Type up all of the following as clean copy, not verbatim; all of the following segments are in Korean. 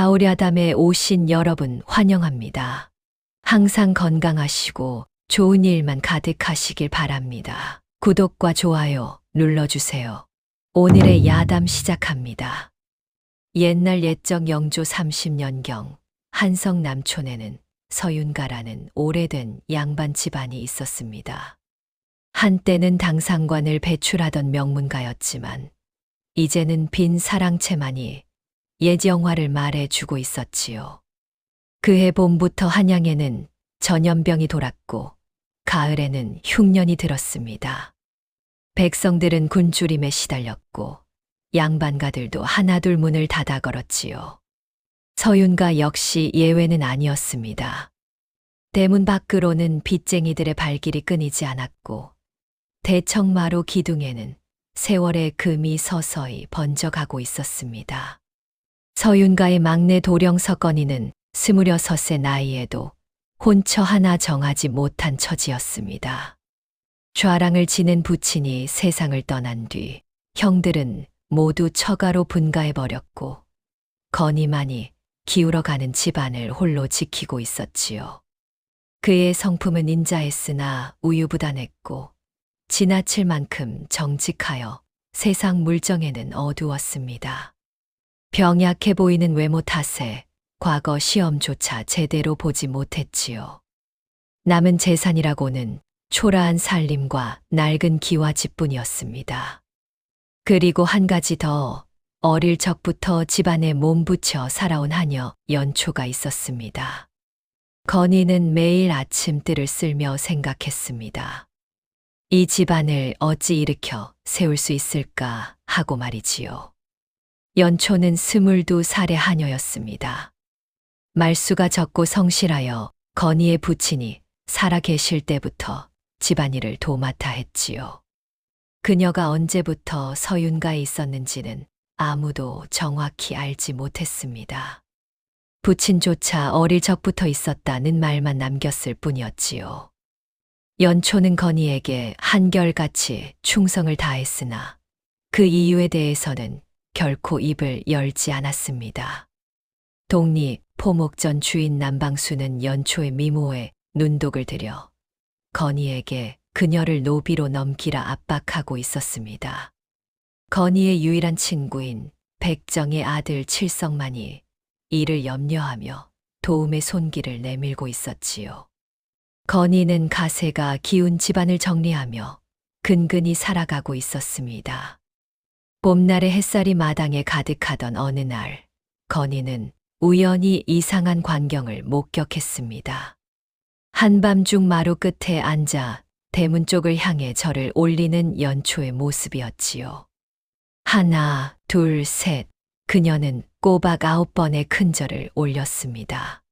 다오랴담에 오신 여러분 환영합니다. 항상 건강하시고 좋은 일만 가득하시길 바랍니다. 구독과 좋아요 눌러주세요. 오늘의 야담 시작합니다. 옛날 옛적 영조 30년경 한성 남촌에는 서윤가라는 오래된 양반 집안이 있었습니다. 한때는 당상관을 배출하던 명문가였지만 이제는 빈 사랑채만이 옛 영화를 말해주고 있었지요. 그해 봄부터 한양에는 전염병이 돌았고 가을에는 흉년이 들었습니다. 백성들은 굶주림에 시달렸고 양반가들도 하나둘 문을 닫아 걸었지요. 서윤가 역시 예외는 아니었습니다. 대문 밖으로는 빚쟁이들의 발길이 끊이지 않았고 대청마루 기둥에는 세월의 금이 서서히 번져가고 있었습니다. 서윤가의 막내 도령 석건이는 26의 나이에도 혼처 하나 정하지 못한 처지였습니다. 좌랑을 지낸 부친이 세상을 떠난 뒤 형들은 모두 처가로 분가해버렸고 건이만이 기울어가는 집안을 홀로 지키고 있었지요. 그의 성품은 인자했으나 우유부단했고 지나칠 만큼 정직하여 세상 물정에는 어두웠습니다. 병약해 보이는 외모 탓에 과거 시험조차 제대로 보지 못했지요. 남은 재산이라고는 초라한 살림과 낡은 기와집뿐이었습니다. 그리고 한 가지 더 어릴 적부터 집안에 몸부쳐 살아온 하녀 연초가 있었습니다. 건이는 매일 아침 뜰을 쓸며 생각했습니다. 이 집안을 어찌 일으켜 세울 수 있을까 하고 말이지요. 연초는 22살의 하녀였습니다. 말수가 적고 성실하여 건이의 부친이 살아 계실 때부터 집안일을 도맡아 했지요. 그녀가 언제부터 서윤가에 있었는지는 아무도 정확히 알지 못했습니다. 부친조차 어릴 적부터 있었다는 말만 남겼을 뿐이었지요. 연초는 건이에게 한결같이 충성을 다했으나 그 이유에 대해서는 결코 입을 열지 않았습니다. 독립, 포목전 주인 남방수는 연초의 미모에 눈독을 들여 건이에게 그녀를 노비로 넘기라 압박하고 있었습니다. 건이의 유일한 친구인 백정의 아들 칠성만이 이를 염려하며 도움의 손길을 내밀고 있었지요. 건이는 가세가 기운 집안을 정리하며 근근히 살아가고 있었습니다. 봄날의 햇살이 마당에 가득하던 어느 날, 건이는 우연히 이상한 광경을 목격했습니다. 한밤중 마루 끝에 앉아 대문 쪽을 향해 절을 올리는 연초의 모습이었지요. 하나, 둘, 셋, 그녀는 꼬박 9번의 큰절을 올렸습니다.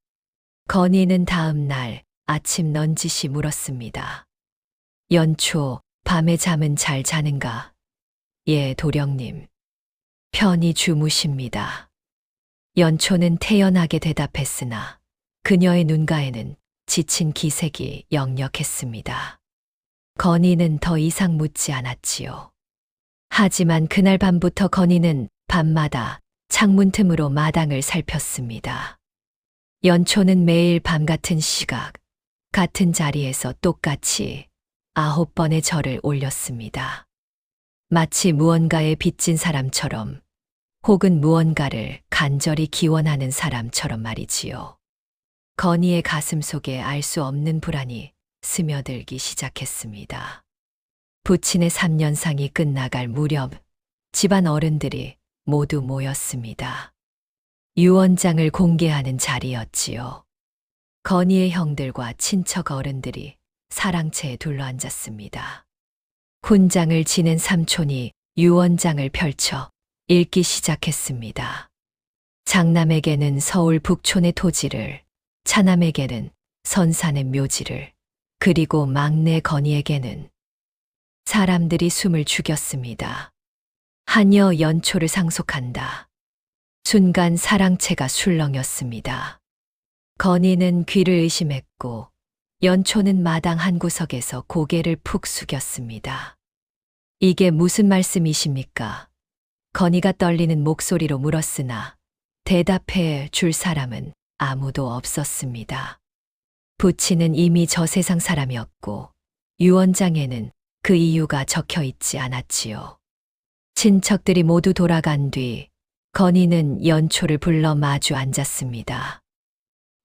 건이는 다음 날 아침 넌지시 물었습니다. 연초, 밤에 잠은 잘 자는가? 예, 도령님. 편히 주무십니다. 연초는 태연하게 대답했으나 그녀의 눈가에는 지친 기색이 역력했습니다. 건이는 더 이상 묻지 않았지요. 하지만 그날 밤부터 건이는 밤마다 창문 틈으로 마당을 살폈습니다. 연초는 매일 밤 같은 시각, 같은 자리에서 똑같이 9번의 절을 올렸습니다. 마치 무언가에 빚진 사람처럼 혹은 무언가를 간절히 기원하는 사람처럼 말이지요. 건이의 가슴 속에 알 수 없는 불안이 스며들기 시작했습니다. 부친의 3년상이 끝나갈 무렵 집안 어른들이 모두 모였습니다. 유언장을 공개하는 자리였지요. 건이의 형들과 친척 어른들이 사랑채에 둘러앉았습니다. 훈장을 지낸 삼촌이 유언장을 펼쳐 읽기 시작했습니다. 장남에게는 서울 북촌의 토지를, 차남에게는 선산의 묘지를, 그리고 막내 건이에게는 사람들이 숨을 죽였습니다. 하녀 연초를 상속한다. 순간 사랑채가 술렁였습니다. 건이는 귀를 의심했고 연초는 마당 한 구석에서 고개를 푹 숙였습니다. 이게 무슨 말씀이십니까? 건이가 떨리는 목소리로 물었으나 대답해 줄 사람은 아무도 없었습니다. 부친은 이미 저 세상 사람이었고 유언장에는 그 이유가 적혀 있지 않았지요. 친척들이 모두 돌아간 뒤 건희는 연초를 불러 마주 앉았습니다.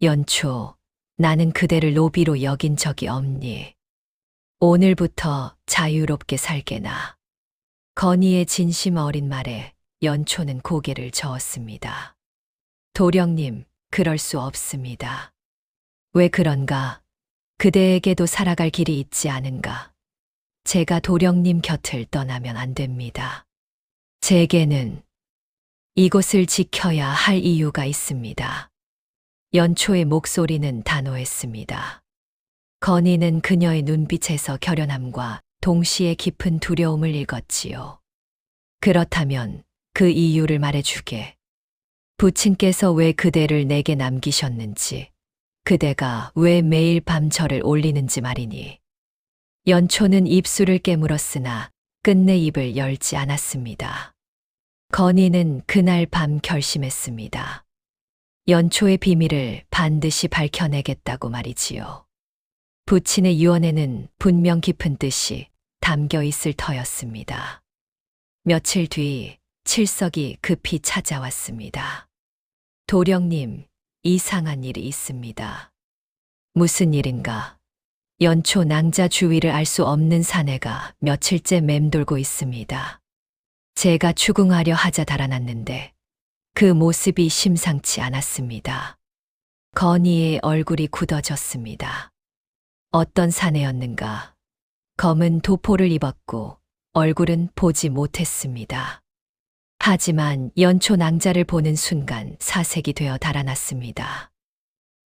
연초, 나는 그대를 노비로 여긴 적이 없니? 오늘부터 자유롭게 살게나. 건희의 진심 어린 말에 연초는 고개를 저었습니다. 도령님, 그럴 수 없습니다. 왜 그런가? 그대에게도 살아갈 길이 있지 않은가? 제가 도령님 곁을 떠나면 안 됩니다. 제게는 이곳을 지켜야 할 이유가 있습니다. 연초의 목소리는 단호했습니다. 건희는 그녀의 눈빛에서 결연함과 동시에 깊은 두려움을 읽었지요. 그렇다면 그 이유를 말해주게. 부친께서 왜 그대를 내게 남기셨는지, 그대가 왜 매일 밤 절을 올리는지 말이니. 연초는 입술을 깨물었으나 끝내 입을 열지 않았습니다. 건희는 그날 밤 결심했습니다. 연초의 비밀을 반드시 밝혀내겠다고 말이지요. 부친의 유언에는 분명 깊은 뜻이 담겨 있을 터였습니다. 며칠 뒤 칠석이 급히 찾아왔습니다. 도령님, 이상한 일이 있습니다. 무슨 일인가? 연초 낭자 주위를 알 수 없는 사내가 며칠째 맴돌고 있습니다. 제가 추궁하려 하자 달아났는데 그 모습이 심상치 않았습니다. 건희의 얼굴이 굳어졌습니다. 어떤 사내였는가? 검은 도포를 입었고 얼굴은 보지 못했습니다. 하지만 연초 낭자를 보는 순간 사색이 되어 달아났습니다.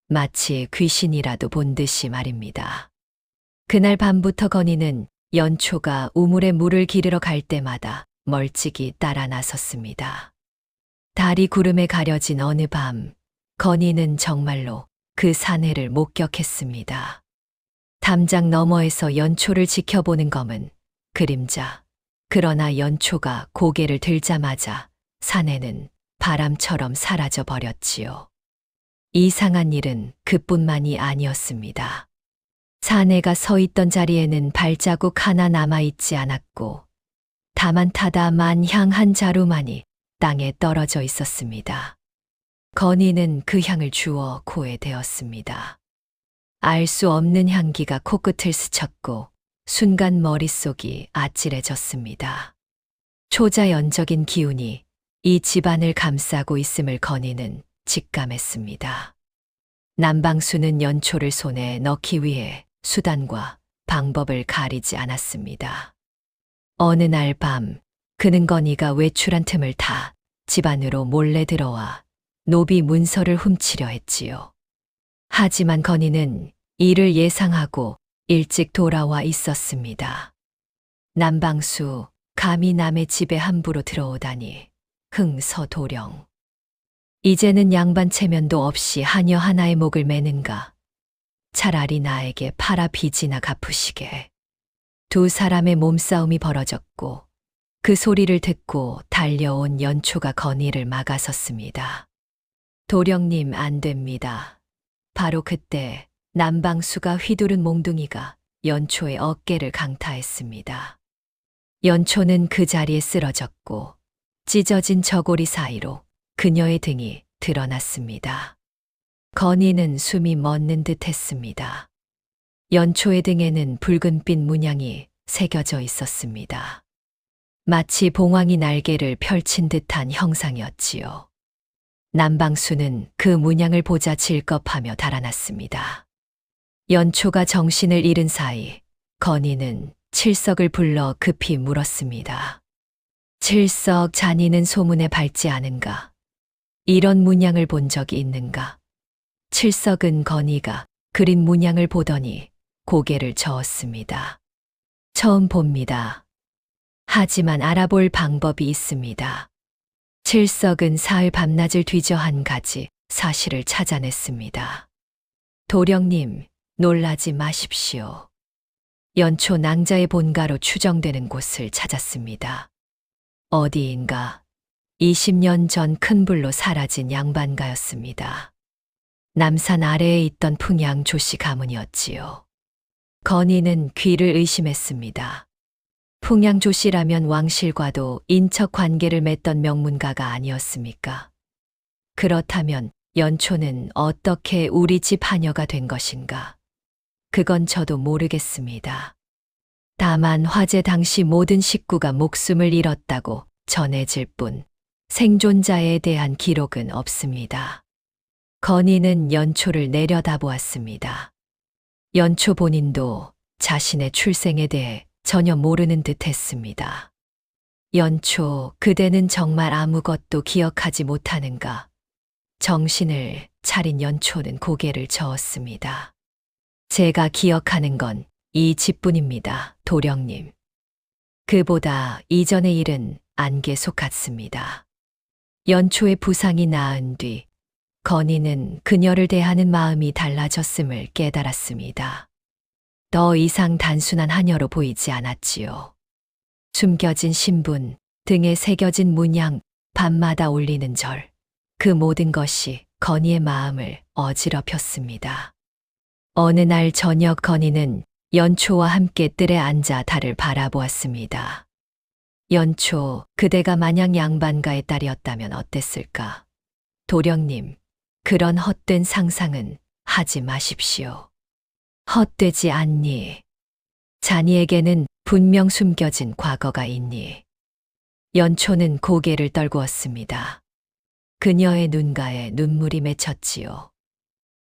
마치 귀신이라도 본 듯이 말입니다. 그날 밤부터 건희는 연초가 우물에 물을 기르러 갈 때마다 멀찍이 따라 나섰습니다. 달이 구름에 가려진 어느 밤, 건희는 정말로 그 사내를 목격했습니다. 담장 너머에서 연초를 지켜보는 검은 그림자. 그러나 연초가 고개를 들자마자 사내는 바람처럼 사라져 버렸지요. 이상한 일은 그뿐만이 아니었습니다. 사내가 서 있던 자리에는 발자국 하나 남아있지 않았고 다만 타다만 향 한 자루만이 땅에 떨어져 있었습니다. 건희는 그 향을 주워 코에 대었습니다. 알 수 없는 향기가 코끝을 스쳤고 순간 머릿속이 아찔해졌습니다. 초자연적인 기운이 이 집안을 감싸고 있음을 건희는 직감했습니다. 남방수는 연초를 손에 넣기 위해 수단과 방법을 가리지 않았습니다. 어느 날 밤, 그는 건희가 외출한 틈을 타 집안으로 몰래 들어와 노비 문서를 훔치려 했지요. 하지만 건희는 이를 예상하고 일찍 돌아와 있었습니다. 남방수, 감히 남의 집에 함부로 들어오다니. 흥서도령. 이제는 양반 체면도 없이 하녀 하나의 목을 매는가. 차라리 나에게 팔아 빚이나 갚으시게. 두 사람의 몸싸움이 벌어졌고 그 소리를 듣고 달려온 연초가 건희를 막아섰습니다. 도령님, 안 됩니다. 바로 그때 남방수가 휘두른 몽둥이가 연초의 어깨를 강타했습니다. 연초는 그 자리에 쓰러졌고 찢어진 저고리 사이로 그녀의 등이 드러났습니다. 건희는 숨이 멎는 듯 했습니다. 연초의 등에는 붉은빛 문양이 새겨져 있었습니다. 마치 봉황이 날개를 펼친 듯한 형상이었지요. 남방수는 그 문양을 보자 질겁하며 달아났습니다. 연초가 정신을 잃은 사이 건희는 칠석을 불러 급히 물었습니다. 칠석, 자니는 소문에 밟지 않은가? 이런 문양을 본 적이 있는가? 칠석은 건희가 그린 문양을 보더니 고개를 저었습니다. 처음 봅니다. 하지만 알아볼 방법이 있습니다. 칠석은 사흘 밤낮을 뒤져 한 가지 사실을 찾아냈습니다. 도령님, 놀라지 마십시오. 연초 낭자의 본가로 추정되는 곳을 찾았습니다. 어디인가? 20년 전 큰 불로 사라진 양반가였습니다. 남산 아래에 있던 풍양 조씨 가문이었지요. 건희는 귀를 의심했습니다. 풍양 조씨라면 왕실과도 인척 관계를 맺던 명문가가 아니었습니까? 그렇다면 연초는 어떻게 우리 집 하녀가 된 것인가? 그건 저도 모르겠습니다. 다만 화재 당시 모든 식구가 목숨을 잃었다고 전해질 뿐 생존자에 대한 기록은 없습니다. 건희는 연초를 내려다보았습니다. 연초 본인도 자신의 출생에 대해 전혀 모르는 듯 했습니다. 연초, 그대는 정말 아무것도 기억하지 못하는가? 정신을 차린 연초는 고개를 저었습니다. 제가 기억하는 건 이 집뿐입니다, 도령님. 그보다 이전의 일은 안 계속 같습니다. 연초의 부상이 나은 뒤 건희는 그녀를 대하는 마음이 달라졌음을 깨달았습니다. 더 이상 단순한 하녀로 보이지 않았지요. 숨겨진 신분, 등에 새겨진 문양, 밤마다 올리는 절, 그 모든 것이 건희의 마음을 어지럽혔습니다. 어느 날 저녁 건희는 연초와 함께 뜰에 앉아 달을 바라보았습니다. 연초, 그대가 만약 양반가의 딸이었다면 어땠을까? 도령님, 그런 헛된 상상은 하지 마십시오. 헛되지 않니? 자니에게는 분명 숨겨진 과거가 있니? 연초는 고개를 떨구었습니다. 그녀의 눈가에 눈물이 맺혔지요.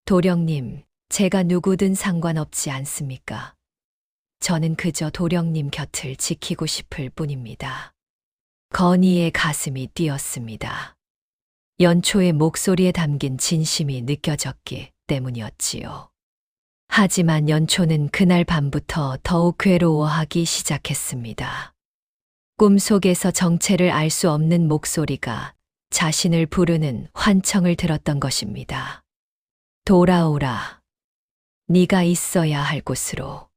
도령님, 제가 누구든 상관없지 않습니까? 저는 그저 도령님 곁을 지키고 싶을 뿐입니다. 건희의 가슴이 뛰었습니다. 연초의 목소리에 담긴 진심이 느껴졌기 때문이었지요. 하지만 연초는 그날 밤부터 더욱 괴로워하기 시작했습니다. 꿈속에서 정체를 알 수 없는 목소리가 자신을 부르는 환청을 들었던 것입니다. 돌아오라. 네가 있어야 할 곳으로.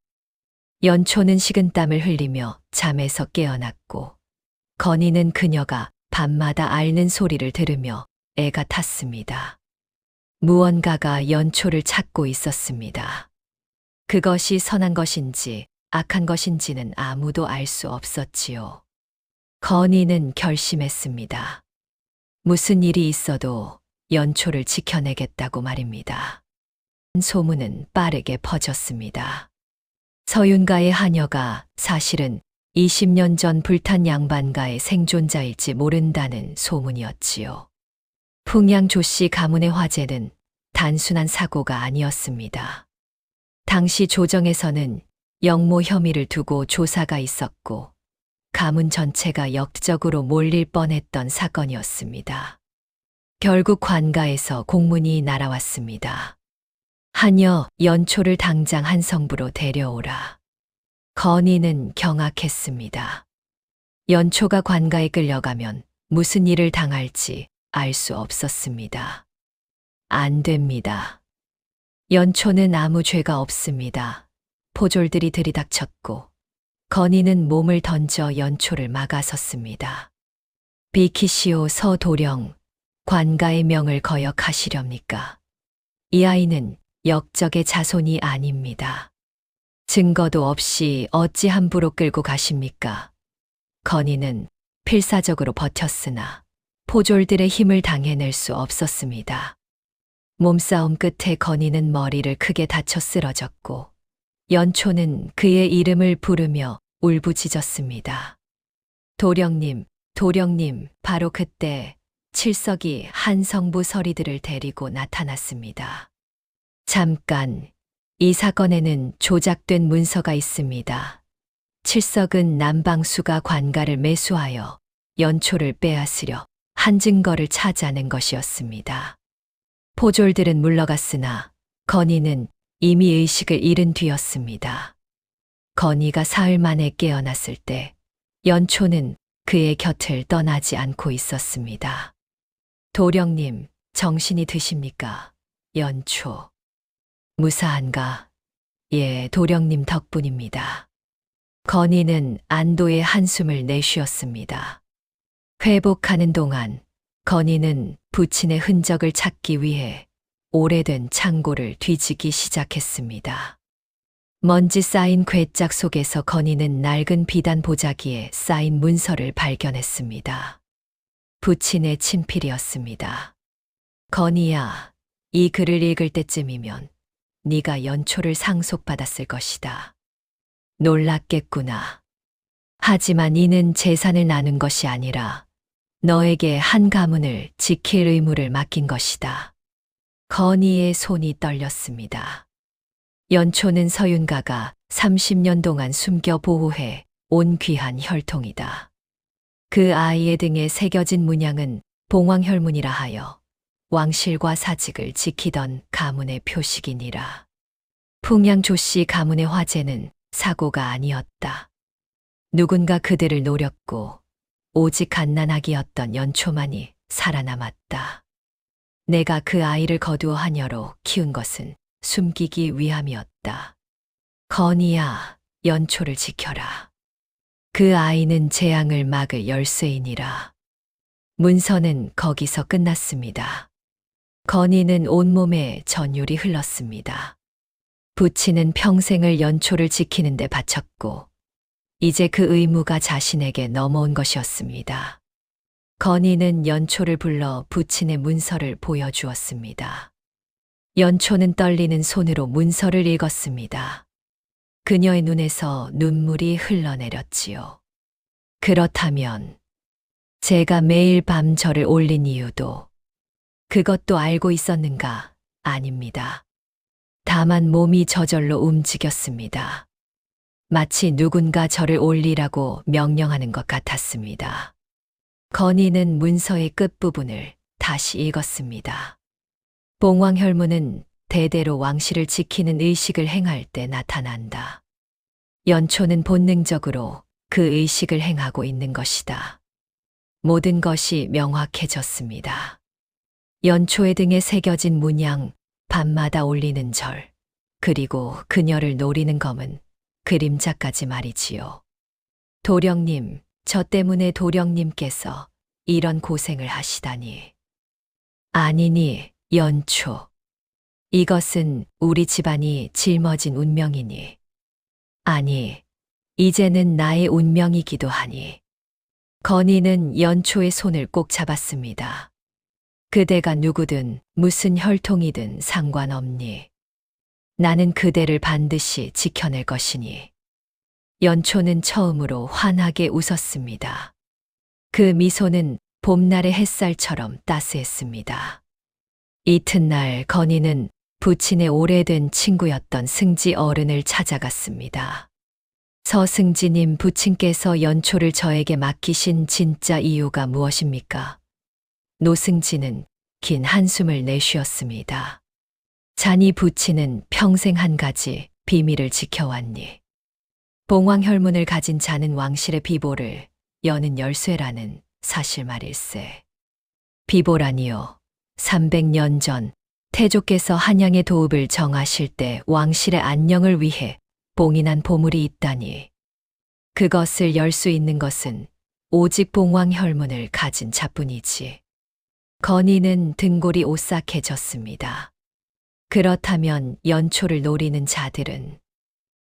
연초는 식은땀을 흘리며 잠에서 깨어났고 건희는 그녀가 밤마다 앓는 소리를 들으며 애가 탔습니다. 무언가가 연초를 찾고 있었습니다. 그것이 선한 것인지 악한 것인지는 아무도 알 수 없었지요. 건희는 결심했습니다. 무슨 일이 있어도 연초를 지켜내겠다고 말입니다. 소문은 빠르게 퍼졌습니다. 서윤가의 하녀가 사실은 20년 전 불탄 양반가의 생존자일지 모른다는 소문이었지요. 풍양 조씨 가문의 화재는 단순한 사고가 아니었습니다. 당시 조정에서는 영모 혐의를 두고 조사가 있었고 가문 전체가 역적으로 몰릴 뻔했던 사건이었습니다. 결국 관가에서 공문이 날아왔습니다. 하녀 연초를 당장 한성부로 데려오라. 건희는 경악했습니다. 연초가 관가에 끌려가면 무슨 일을 당할지 알 수 없었습니다. 안 됩니다. 연초는 아무 죄가 없습니다. 포졸들이 들이닥쳤고 건희는 몸을 던져 연초를 막아섰습니다. 비키시오 서도령, 관가의 명을 거역하시렵니까? 이 아이는 역적의 자손이 아닙니다. 증거도 없이 어찌 함부로 끌고 가십니까? 건희는 필사적으로 버텼으나 포졸들의 힘을 당해낼 수 없었습니다. 몸싸움 끝에 건희는 머리를 크게 다쳐 쓰러졌고 연초는 그의 이름을 부르며 울부짖었습니다. 도령님, 도령님, 바로 그때 칠석이 한성부 서리들을 데리고 나타났습니다. 잠깐, 이 사건에는 조작된 문서가 있습니다. 칠석은 남방수가 관가를 매수하여 연초를 빼앗으려 한 증거를 차지하는 것이었습니다. 포졸들은 물러갔으나 건희는 이미 의식을 잃은 뒤였습니다. 건희가 사흘 만에 깨어났을 때 연초는 그의 곁을 떠나지 않고 있었습니다. 도령님, 정신이 드십니까? 연초. 무사한가? 예, 도령님 덕분입니다. 건희는 안도의 한숨을 내쉬었습니다. 회복하는 동안 건이는 부친의 흔적을 찾기 위해 오래된 창고를 뒤지기 시작했습니다. 먼지 쌓인 괴짝 속에서 건이는 낡은 비단 보자기에 쌓인 문서를 발견했습니다. 부친의 친필이었습니다. 건이야, 이 글을 읽을 때쯤이면 네가 연초를 상속받았을 것이다. 놀랐겠구나. 하지만 이는 재산을 나눈 것이 아니라 너에게 한 가문을 지킬 의무를 맡긴 것이다. 건이의 손이 떨렸습니다. 연초는 서윤가가 30년 동안 숨겨 보호해 온 귀한 혈통이다. 그 아이의 등에 새겨진 문양은 봉황혈문이라 하여 왕실과 사직을 지키던 가문의 표식이니라. 풍양조 씨 가문의 화제는 사고가 아니었다. 누군가 그들을 노렸고 오직 갓난아기였던 연초만이 살아남았다. 내가 그 아이를 거두어 하녀로 키운 것은 숨기기 위함이었다. 건이야, 연초를 지켜라. 그 아이는 재앙을 막을 열쇠이니라. 문서는 거기서 끝났습니다. 건이는 온몸에 전율이 흘렀습니다. 부친은 평생을 연초를 지키는 데 바쳤고 이제 그 의무가 자신에게 넘어온 것이었습니다. 건이는 연초를 불러 부친의 문서를 보여주었습니다. 연초는 떨리는 손으로 문서를 읽었습니다. 그녀의 눈에서 눈물이 흘러내렸지요. 그렇다면 제가 매일 밤 절을 올린 이유도 그것도 알고 있었는가? 아닙니다. 다만 몸이 저절로 움직였습니다. 마치 누군가 저를 올리라고 명령하는 것 같았습니다. 건이는 문서의 끝부분을 다시 읽었습니다. 봉황혈문은 대대로 왕실을 지키는 의식을 행할 때 나타난다. 연초는 본능적으로 그 의식을 행하고 있는 것이다. 모든 것이 명확해졌습니다. 연초의 등에 새겨진 문양, 밤마다 올리는 절, 그리고 그녀를 노리는 검은 그림자까지 말이지요. 도령님, 저 때문에 도령님께서 이런 고생을 하시다니. 아니니, 연초. 이것은 우리 집안이 짊어진 운명이니. 아니, 이제는 나의 운명이기도 하니. 건이는 연초의 손을 꼭 잡았습니다. 그대가 누구든 무슨 혈통이든 상관없니. 나는 그대를 반드시 지켜낼 것이니. 연초는 처음으로 환하게 웃었습니다. 그 미소는 봄날의 햇살처럼 따스했습니다. 이튿날 건이는 부친의 오래된 친구였던 승지 어른을 찾아갔습니다. 서승지님, 부친께서 연초를 저에게 맡기신 진짜 이유가 무엇입니까? 노승지는 긴 한숨을 내쉬었습니다. 자니 부친은 평생 한 가지 비밀을 지켜왔니. 봉황혈문을 가진 자는 왕실의 비보를 여는 열쇠라는 사실 말일세. 비보라니요. 300년 전 태조께서 한양의 도읍을 정하실 때 왕실의 안녕을 위해 봉인한 보물이 있다니. 그것을 열 수 있는 것은 오직 봉황혈문을 가진 자뿐이지. 건이는 등골이 오싹해졌습니다. 그렇다면 연초를 노리는 자들은?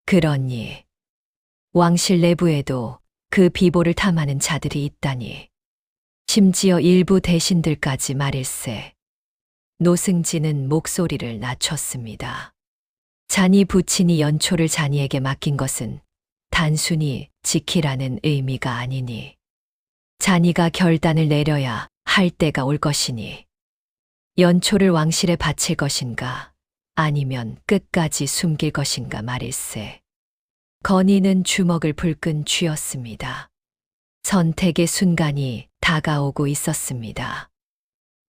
그러니 왕실 내부에도 그 비보를 탐하는 자들이 있다니. 심지어 일부 대신들까지 말일세. 노승지는 목소리를 낮췄습니다. 자니 부친이 연초를 자니에게 맡긴 것은 단순히 지키라는 의미가 아니니. 자니가 결단을 내려야 할 때가 올 것이니. 연초를 왕실에 바칠 것인가 아니면 끝까지 숨길 것인가 말일세. 건이는 주먹을 불끈 쥐었습니다. 선택의 순간이 다가오고 있었습니다.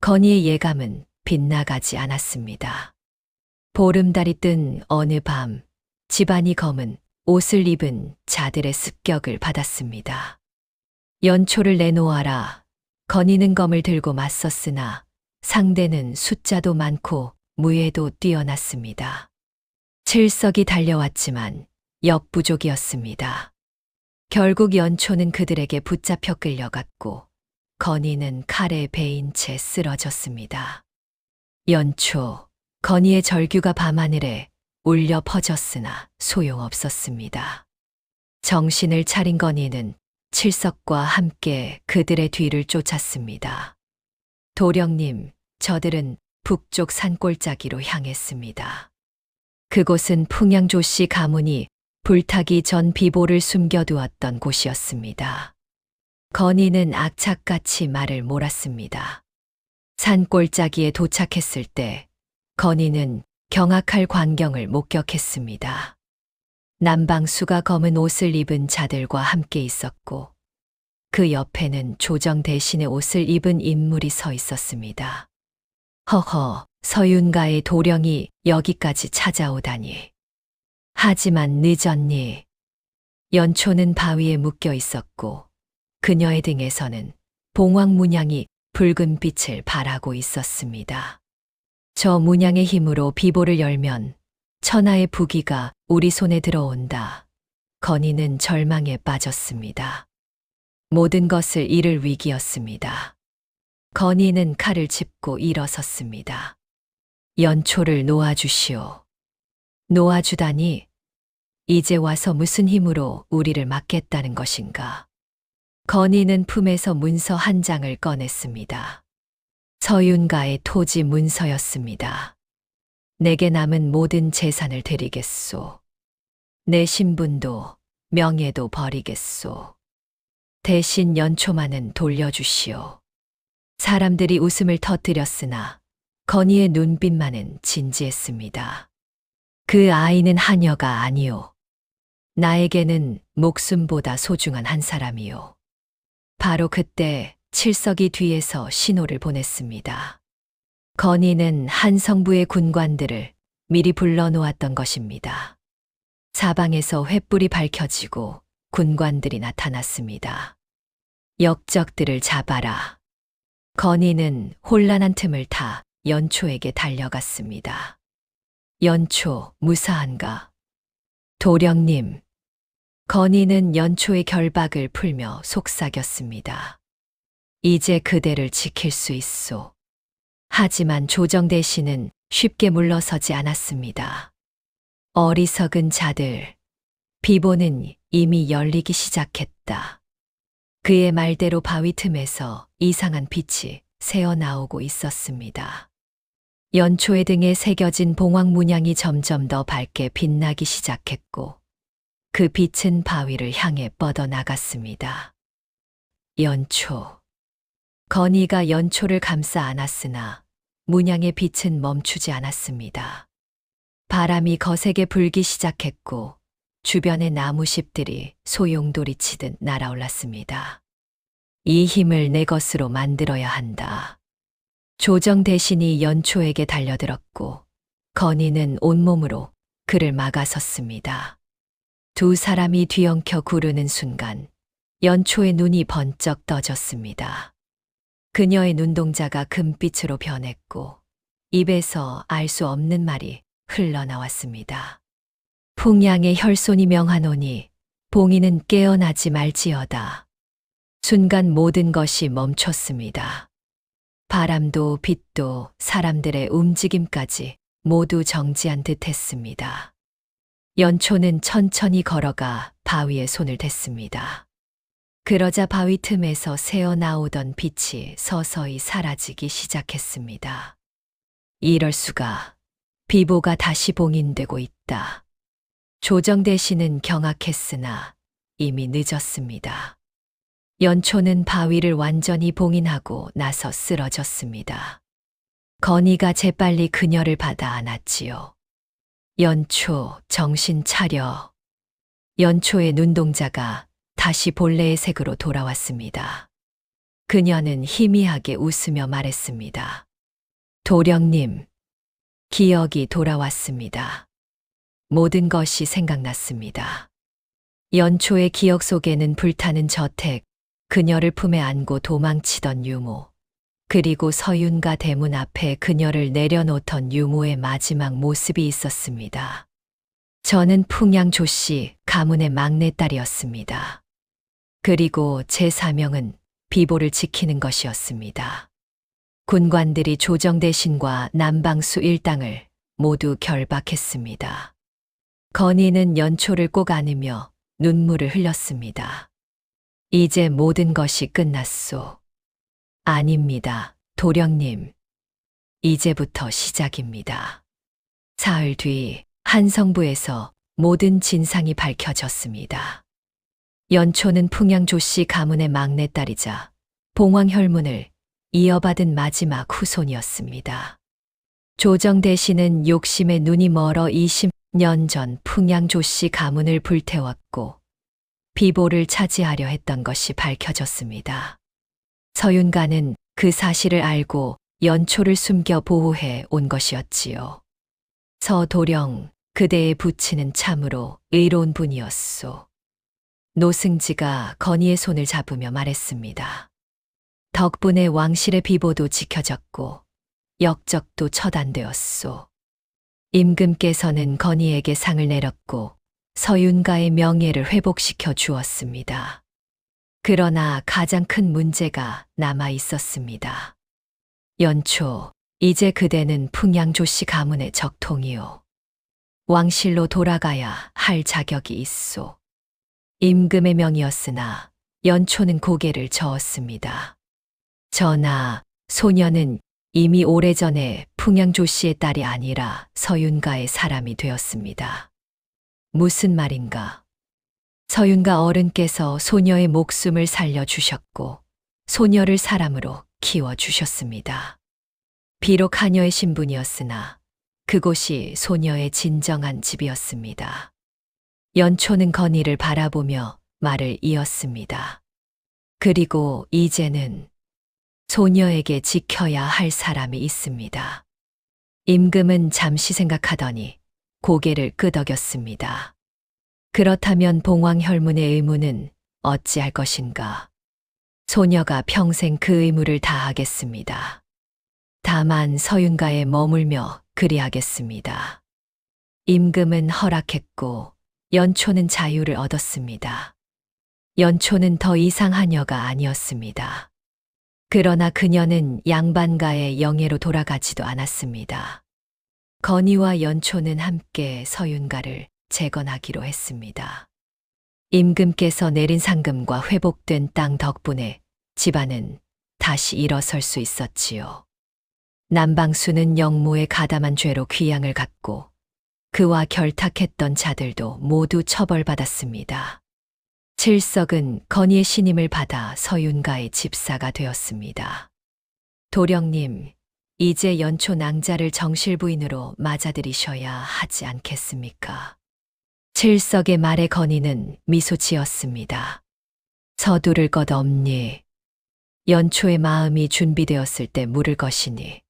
건이의 예감은 빗나가지 않았습니다. 보름달이 뜬 어느 밤, 집안이 검은 옷을 입은 자들의 습격을 받았습니다. 연초를 내놓아라. 건이는 검을 들고 맞섰으나 상대는 숫자도 많고 무예도 뛰어났습니다. 칠석이 달려왔지만 역부족이었습니다. 결국 연초는 그들에게 붙잡혀 끌려갔고 건이는 칼에 베인 채 쓰러졌습니다. 연초, 건이의 절규가 밤하늘에 울려 퍼졌으나 소용없었습니다. 정신을 차린 건이는 칠석과 함께 그들의 뒤를 쫓았습니다. 도령님, 저들은 북쪽 산골짜기로 향했습니다. 그곳은 풍양조씨 가문이 불타기 전 비보를 숨겨두었던 곳이었습니다. 건이는 악착같이 말을 몰았습니다. 산골짜기에 도착했을 때 건이는 경악할 광경을 목격했습니다. 남방수가 검은 옷을 입은 자들과 함께 있었고 그 옆에는 조정 대신의 옷을 입은 인물이 서 있었습니다. 허허, 서윤가의 도령이 여기까지 찾아오다니. 하지만 늦었니. 연초는 바위에 묶여 있었고 그녀의 등에서는 봉황 문양이 붉은 빛을 발하고 있었습니다. 저 문양의 힘으로 비보를 열면 천하의 부귀가 우리 손에 들어온다. 건이는 절망에 빠졌습니다. 모든 것을 잃을 위기였습니다. 건이는 칼을 짚고 일어섰습니다. 연초를 놓아주시오. 놓아주다니. 이제 와서 무슨 힘으로 우리를 막겠다는 것인가. 건이는 품에서 문서 한 장을 꺼냈습니다. 서윤가의 토지 문서였습니다. 내게 남은 모든 재산을 드리겠소. 내 신분도 명예도 버리겠소. 대신 연초만은 돌려주시오. 사람들이 웃음을 터뜨렸으나 건이의 눈빛만은 진지했습니다. 그 아이는 하녀가 아니오. 나에게는 목숨보다 소중한 한 사람이오. 바로 그때 칠석이 뒤에서 신호를 보냈습니다. 건이는 한 성부의 군관들을 미리 불러놓았던 것입니다. 사방에서 횃불이 밝혀지고 군관들이 나타났습니다. 역적들을 잡아라. 건이는 혼란한 틈을 타 연초에게 달려갔습니다. 연초, 무사한가? 도령님. 건이는 연초의 결박을 풀며 속삭였습니다. 이제 그대를 지킬 수 있소. 하지만 조정 대신은 쉽게 물러서지 않았습니다. 어리석은 자들. 비보는 이미 열리기 시작했다. 그의 말대로 바위 틈에서 이상한 빛이 새어나오고 있었습니다. 연초의 등에 새겨진 봉황 문양이 점점 더 밝게 빛나기 시작했고 그 빛은 바위를 향해 뻗어나갔습니다. 연초. 건이가 연초를 감싸 안았으나 문양의 빛은 멈추지 않았습니다. 바람이 거세게 불기 시작했고 주변의 나무십들이 소용돌이치듯 날아올랐습니다. 이 힘을 내 것으로 만들어야 한다. 조정 대신이 연초에게 달려들었고 건이는 온몸으로 그를 막아섰습니다. 두 사람이 뒤엉켜 구르는 순간 연초의 눈이 번쩍 떠졌습니다. 그녀의 눈동자가 금빛으로 변했고 입에서 알 수 없는 말이 흘러나왔습니다. 풍양의 혈손이 명하노니 봉인은 깨어나지 말지어다. 순간 모든 것이 멈췄습니다. 바람도 빛도 사람들의 움직임까지 모두 정지한 듯 했습니다. 연초는 천천히 걸어가 바위에 손을 댔습니다. 그러자 바위 틈에서 새어나오던 빛이 서서히 사라지기 시작했습니다. 이럴 수가. 비보가 다시 봉인되고 있다. 조정 대신은 경악했으나 이미 늦었습니다. 연초는 바위를 완전히 봉인하고 나서 쓰러졌습니다. 건이가 재빨리 그녀를 받아 안았지요. 연초, 정신 차려. 연초의 눈동자가 다시 본래의 색으로 돌아왔습니다. 그녀는 희미하게 웃으며 말했습니다. 도령님, 기억이 돌아왔습니다. 모든 것이 생각났습니다. 연초의 기억 속에는 불타는 저택, 그녀를 품에 안고 도망치던 유모, 그리고 서윤가 대문 앞에 그녀를 내려놓던 유모의 마지막 모습이 있었습니다. 저는 풍양조씨 가문의 막내딸이었습니다. 그리고 제 사명은 비보를 지키는 것이었습니다. 군관들이 조정대신과 남방수 일당을 모두 결박했습니다. 건희는 연초를 꼭 안으며 눈물을 흘렸습니다. 이제 모든 것이 끝났소. 아닙니다, 도령님. 이제부터 시작입니다. 사흘 뒤 한성부에서 모든 진상이 밝혀졌습니다. 연초는 풍양조씨 가문의 막내딸이자 봉황혈문을 이어받은 마지막 후손이었습니다. 조정대신은 욕심에 눈이 멀어 20년 전 풍양조씨 가문을 불태웠고 비보를 차지하려 했던 것이 밝혀졌습니다. 서윤가는 그 사실을 알고 연초를 숨겨 보호해 온 것이었지요. 서도령, 그대의 부친은 참으로 의로운 분이었소. 노승지가 건희의 손을 잡으며 말했습니다. 덕분에 왕실의 비보도 지켜졌고 역적도 처단되었소. 임금께서는 건희에게 상을 내렸고 서윤가의 명예를 회복시켜 주었습니다. 그러나 가장 큰 문제가 남아 있었습니다. 연초, 이제 그대는 풍양조씨 가문의 적통이요. 왕실로 돌아가야 할 자격이 있소. 임금의 명이었으나 연초는 고개를 저었습니다. 전하, 소녀는 이미 오래전에 풍양조씨의 딸이 아니라 서윤가의 사람이 되었습니다. 무슨 말인가? 서윤가 어른께서 소녀의 목숨을 살려주셨고 소녀를 사람으로 키워주셨습니다. 비록 하녀의 신분이었으나 그곳이 소녀의 진정한 집이었습니다. 연초는 건희를 바라보며 말을 이었습니다. 그리고 이제는 소녀에게 지켜야 할 사람이 있습니다. 임금은 잠시 생각하더니 고개를 끄덕였습니다. 그렇다면 봉황혈문의 의무는 어찌할 것인가? 소녀가 평생 그 의무를 다하겠습니다. 다만 서윤가에 머물며 그리하겠습니다. 임금은 허락했고 연초는 자유를 얻었습니다. 연초는 더 이상 하녀가 아니었습니다. 그러나 그녀는 양반가의 영예로 돌아가지도 않았습니다. 건희와 연초는 함께 서윤가를 재건하기로 했습니다. 임금께서 내린 상금과 회복된 땅 덕분에 집안은 다시 일어설 수 있었지요. 남방수는 영모의 가담한 죄로 귀양을 갔고 그와 결탁했던 자들도 모두 처벌받았습니다. 칠석은 건희의 신임을 받아 서윤가의 집사가 되었습니다. 도령님, 이제 연초 낭자를 정실부인으로 맞아들이셔야 하지 않겠습니까? 칠석의 말에 건희는 미소 지었습니다. 서두를 것 없니? 연초의 마음이 준비되었을 때 물을 것이니.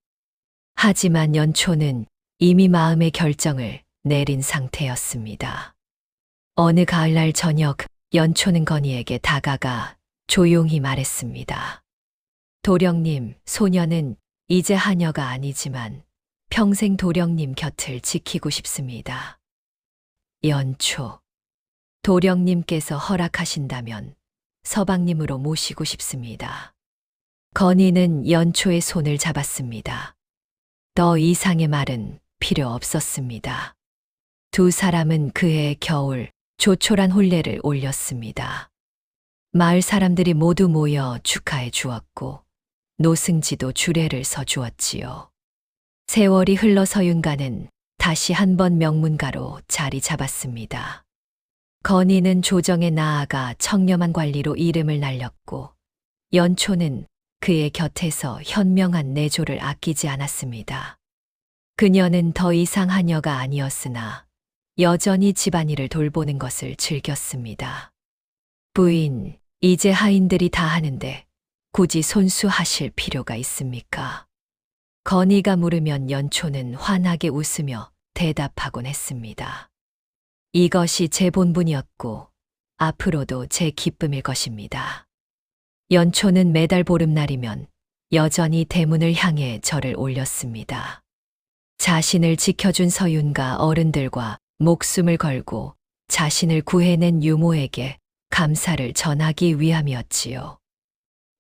하지만 연초는 이미 마음의 결정을 내린 상태였습니다. 어느 가을날 저녁, 연초는 건희에게 다가가 조용히 말했습니다. 도령님, 소녀는 이제 하녀가 아니지만 평생 도령님 곁을 지키고 싶습니다. 연초, 도령님께서 허락하신다면 서방님으로 모시고 싶습니다. 건희는 연초의 손을 잡았습니다. 더 이상의 말은 필요 없었습니다. 두 사람은 그해 겨울 조촐한 혼례를 올렸습니다. 마을 사람들이 모두 모여 축하해 주었고 노승지도 주례를 서 주었지요. 세월이 흘러 서윤가는 다시 한번 명문가로 자리 잡았습니다. 건희는 조정에 나아가 청렴한 관리로 이름을 날렸고 연초는 그의 곁에서 현명한 내조를 아끼지 않았습니다. 그녀는 더 이상 하녀가 아니었으나 여전히 집안일을 돌보는 것을 즐겼습니다. 부인, 이제 하인들이 다 하는데 굳이 손수하실 필요가 있습니까? 건희가 물으면 연초는 환하게 웃으며 대답하곤 했습니다. 이것이 제 본분이었고 앞으로도 제 기쁨일 것입니다. 연초는 매달 보름날이면 여전히 대문을 향해 절을 올렸습니다. 자신을 지켜준 서윤가 어른들과 목숨을 걸고 자신을 구해낸 유모에게 감사를 전하기 위함이었지요.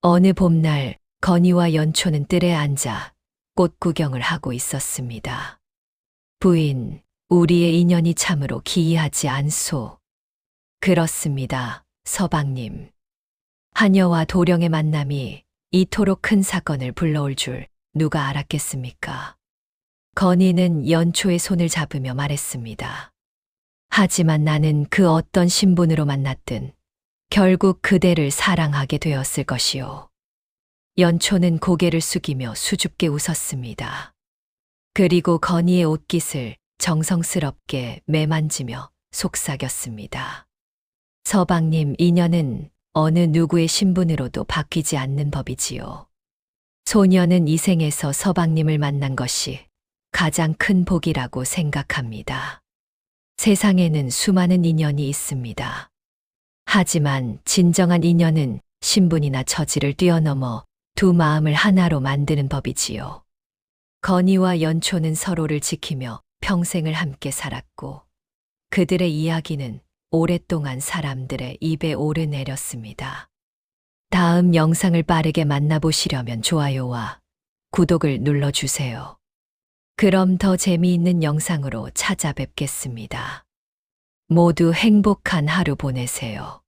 어느 봄날 건이와 연초는 뜰에 앉아 꽃 구경을 하고 있었습니다. 부인, 우리의 인연이 참으로 기이하지 않소. 그렇습니다, 서방님. 하녀와 도령의 만남이 이토록 큰 사건을 불러올 줄 누가 알았겠습니까? 건이는 연초의 손을 잡으며 말했습니다. 하지만 나는 그 어떤 신분으로 만났든 결국 그대를 사랑하게 되었을 것이오. 연초는 고개를 숙이며 수줍게 웃었습니다. 그리고 건이의 옷깃을 정성스럽게 매만지며 속삭였습니다. 서방님, 인연은 어느 누구의 신분으로도 바뀌지 않는 법이지요. 소녀는 이 생에서 서방님을 만난 것이 가장 큰 복이라고 생각합니다. 세상에는 수많은 인연이 있습니다. 하지만 진정한 인연은 신분이나 처지를 뛰어넘어 두 마음을 하나로 만드는 법이지요. 건이와 연초는 서로를 지키며 평생을 함께 살았고 그들의 이야기는 오랫동안 사람들의 입에 오르내렸습니다. 다음 영상을 빠르게 만나보시려면 좋아요와 구독을 눌러주세요. 그럼 더 재미있는 영상으로 찾아뵙겠습니다. 모두 행복한 하루 보내세요.